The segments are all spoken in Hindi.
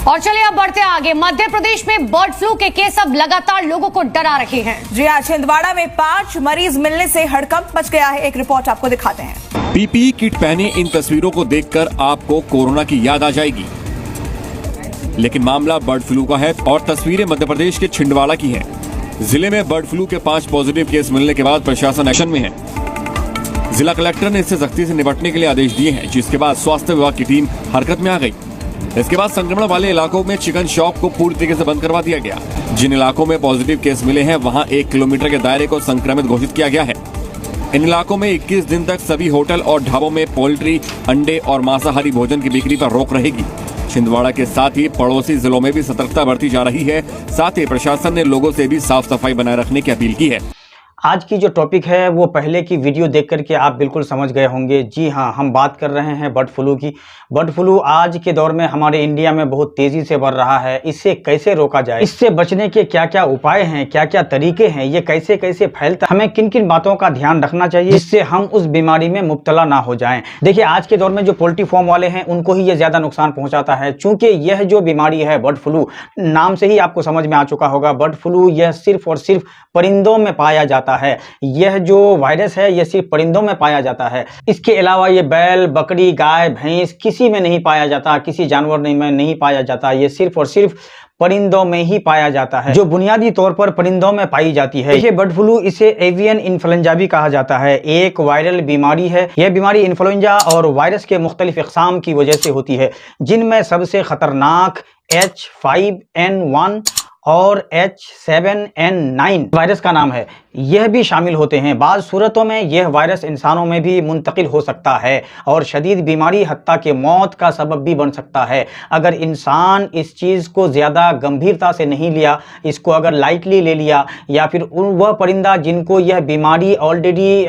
और चलिए अब बढ़ते आगे। मध्य प्रदेश में बर्ड फ्लू के केस अब लगातार लोगों को डरा रहे हैं। जी हाँ, छिंदवाड़ा में 5 मरीज मिलने से हड़कंप मच गया है। एक रिपोर्ट आपको दिखाते हैं। पीपीई किट पहने इन तस्वीरों को देखकर आपको कोरोना की याद आ जाएगी, लेकिन मामला बर्ड फ्लू का है और तस्वीरें मध्य प्रदेश के छिंदवाड़ा की है। जिले में बर्ड फ्लू के 5 पॉजिटिव केस मिलने के बाद प्रशासन एक्शन में है। जिला कलेक्टर ने इससे सख्ती से निपटने के लिए आदेश दिए हैं, जिसके बाद स्वास्थ्य विभाग की टीम हरकत में आ गई। इसके बाद संक्रमण वाले इलाकों में चिकन शॉप को पूरी तरीके से बंद करवा दिया गया। जिन इलाकों में पॉजिटिव केस मिले हैं वहां 1 किलोमीटर के दायरे को संक्रमित घोषित किया गया है। इन इलाकों में 21 दिन तक सभी होटल और ढाबों में पोल्ट्री, अंडे और मांसाहारी भोजन की बिक्री पर रोक रहेगी। छिंदवाड़ा के साथ ही पड़ोसी जिलों में भी सतर्कता बरती जा रही है। साथ ही प्रशासन ने लोगों से भी साफ सफाई बनाए रखने की अपील की है। आज की जो टॉपिक है वो पहले की वीडियो देख करके आप बिल्कुल समझ गए होंगे। जी हाँ, हम बात कर रहे हैं बर्ड फ्लू की। बर्ड फ्लू आज के दौर में हमारे इंडिया में बहुत तेजी से बढ़ रहा है। इससे कैसे रोका जाए, इससे बचने के क्या क्या उपाय हैं, क्या क्या तरीके हैं, ये कैसे कैसे फैलता है, हमें किन किन बातों का ध्यान रखना चाहिए जिससे हम उस बीमारी में मुब्तला ना हो जाएं। देखिए, आज के दौर में जो पोल्ट्री फार्म वाले हैं उनको ही ये ज्यादा नुकसान पहुंचाता है, चूंकि यह जो बीमारी है बर्ड फ्लू, नाम से ही आपको समझ में आ चुका होगा। बर्ड फ्लू यह सिर्फ और सिर्फ परिंदों में पाया जाता है। यह जो वायरस है यह सिर्फ परिंदों में पाया जाता है। इसके अलावा ये बैल, बकरी, गाय, भैंस किसी में नहीं पाया जाता, किसी जानवर में नहीं पाया जाता। ये सिर्फ और सिर्फ परिंदों में ही पाया जाता है, जो बुनियादी तौर पर परिंदों में पाई जाती है। ये बर्ड फ्लू, इसे एवियन इन्फ्लुएंजा भी कहा जाता है, एक वायरल बीमारी है। यह बीमारी इन्फ्लुएंजा और वायरस के मुख्तलिफ इक़साम की वजह से होती है, जिनमें सबसे खतरनाक H5N1 और H7N9 वायरस का नाम है, यह भी शामिल होते हैं। बाज़ सूरतों में यह वायरस इंसानों में भी मुंतकिल हो सकता है और शदीद बीमारी हत्ता के मौत का सबब भी बन सकता है। अगर इंसान इस चीज़ को ज़्यादा गंभीरता से नहीं लिया, इसको अगर लाइटली ले लिया, या फिर वह परिंदा जिनको यह बीमारी ऑलरेडी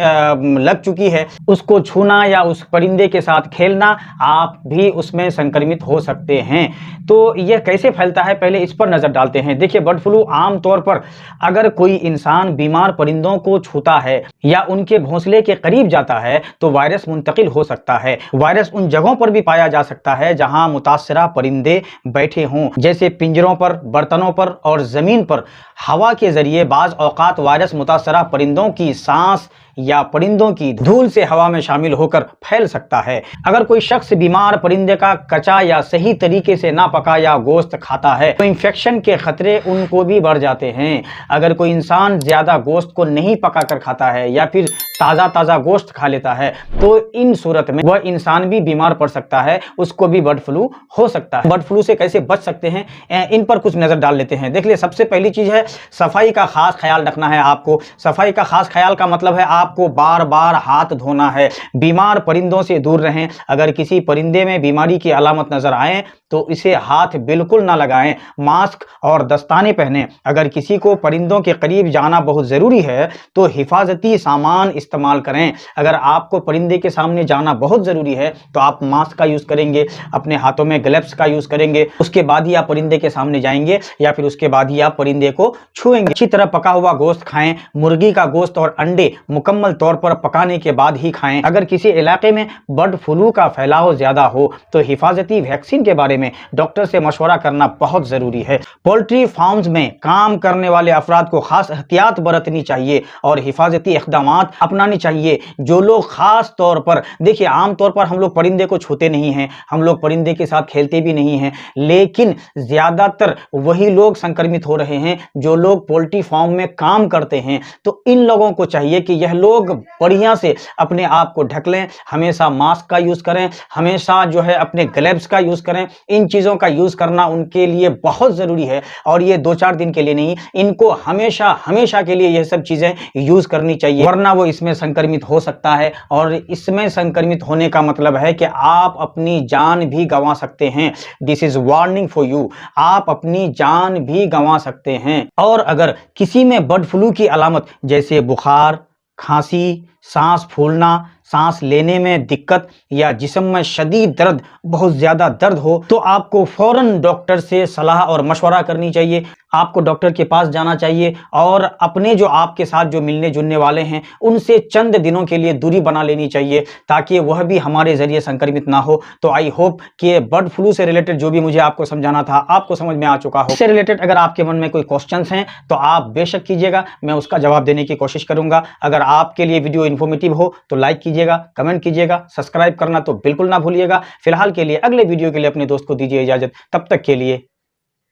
लग चुकी है उसको छूना या उस परिंदे के साथ खेलना, आप भी उसमें संक्रमित हो सकते हैं। तो यह कैसे फैलता है, पहले इस पर नज़र डालते हैं। देखिए, बर्ड फ्लू आमतौर पर अगर कोई इंसान बीमार परिंदों को छूता है या उनके घोंसले के करीब जाता है तो वायरस मुंतकिल हो सकता है। वायरस उन जगहों पर भी पाया जा सकता है जहां मुतासरा परिंदे बैठे हों, जैसे पिंजरों पर, बर्तनों पर और जमीन पर। हवा के जरिए बाज़ औकात वायरस मुतासरा परिंदों की सांस या परिंदों की धूल से हवा में शामिल होकर फैल सकता है। अगर कोई शख्स बीमार परिंदे का कच्चा या सही तरीके से ना पकाया गोश्त खाता है तो इंफेक्शन के खतरे उनको भी बढ़ जाते हैं। अगर कोई इंसान ज्यादा गोश्त को नहीं पका कर खाता है या फिर ताज़ा गोश्त खा लेता है तो इन सूरत में वह इंसान भी बीमार पड़ सकता है, उसको भी बर्ड फ्लू हो सकता है। बर्ड फ्लू से कैसे बच सकते हैं, इन पर कुछ नज़र डाल लेते हैं। देख लिए, सबसे पहली चीज़ है सफाई का खास ख्याल रखना है आपको। सफाई का खास ख्याल का मतलब है आपको बार बार हाथ धोना है। बीमार परिंदों से दूर रहें। अगर किसी परिंदे में बीमारी की अलामत नजर आए तो इसे हाथ बिल्कुल ना लगाएं। मास्क और दस्ताने पहनें। अगर किसी को परिंदों के करीब जाना बहुत ज़रूरी है तो हिफाजती सामान इस्तेमाल करें। अगर आपको परिंदे के सामने जाना बहुत ज़रूरी है तो आप मास्क का यूज़ करेंगे, अपने हाथों में ग्लव्स का यूज़ करेंगे, उसके बाद ही आप परिंदे के सामने जाएंगे या फिर उसके बाद ही आप परिंदे को छुएंगे। अच्छी तरह पका हुआ गोश्त खाएं। मुर्गी का गोश्त और अंडे मुकम्मल तौर पर पकाने के बाद ही खाएं। अगर किसी इलाके में बर्ड फ्लू का फैलाव ज़्यादा हो तो हिफाजती वैक्सीन के बारे में डॉक्टर से मशवरा करना बहुत ज़रूरी है। पोल्ट्री फार्म्स में काम करने वाले अफराद को खास एहतियात बरतनी चाहिए और हिफाजती इक़दामात अपनानी चाहिए। जो लोग खास तौर पर, देखिए, आम तौर पर हम लोग परिंदे को छूते नहीं हैं, हम लोग परिंदे के साथ खेलते भी नहीं हैं, लेकिन ज़्यादातर वही लोग संक्रमित हो रहे हैं जो लोग पोल्ट्री फार्म में काम करते हैं। तो इन लोगों को चाहिए कि यह लोग बढ़िया से अपने आप को ढक लें, हमेशा मास्क का यूज़ करें, हमेशा जो है अपने ग्लव्स का यूज़ करें। इन चीज़ों का यूज़ करना उनके लिए बहुत ज़रूरी है और ये 2-4 दिन के लिए नहीं, इनको हमेशा के लिए यह सब चीज़ें यूज़ करनी चाहिए, वरना वो इसमें संक्रमित हो सकता है। और इसमें संक्रमित होने का मतलब है कि आप अपनी जान भी गंवा सकते हैं। This is warning for you. आप अपनी जान भी गंवा सकते हैं। और अगर किसी में बर्ड फ्लू की अलामत जैसे बुखार, खांसी, सांस फूलना, सांस लेने में दिक्कत या जिस्म में शदीद दर्द, बहुत ज़्यादा दर्द हो तो आपको फौरन डॉक्टर से सलाह और मशवरा करनी चाहिए। आपको डॉक्टर के पास जाना चाहिए और अपने जो आपके साथ जो मिलने जुलने वाले हैं उनसे चंद दिनों के लिए दूरी बना लेनी चाहिए ताकि वह भी हमारे ज़रिए संक्रमित ना हो। तो आई होप कि बर्ड फ्लू से रिलेटेड जो भी मुझे आपको समझाना था आपको समझ में आ चुका हो। इससे रिलेटेड अगर आपके मन में कोई क्वेश्चंस हैं तो आप बेशक कीजिएगा, मैं उसका जवाब देने की कोशिश करूंगा। अगर आपके लिए वीडियो इन्फॉर्मेटिव हो तो लाइक कीजिएगा, कमेंट कीजिएगा, सब्सक्राइब करना तो बिल्कुल ना भूलिएगा। फिलहाल के लिए अगले वीडियो के लिए अपने दोस्त को दीजिए इजाजत, तब तक के लिए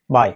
बाय।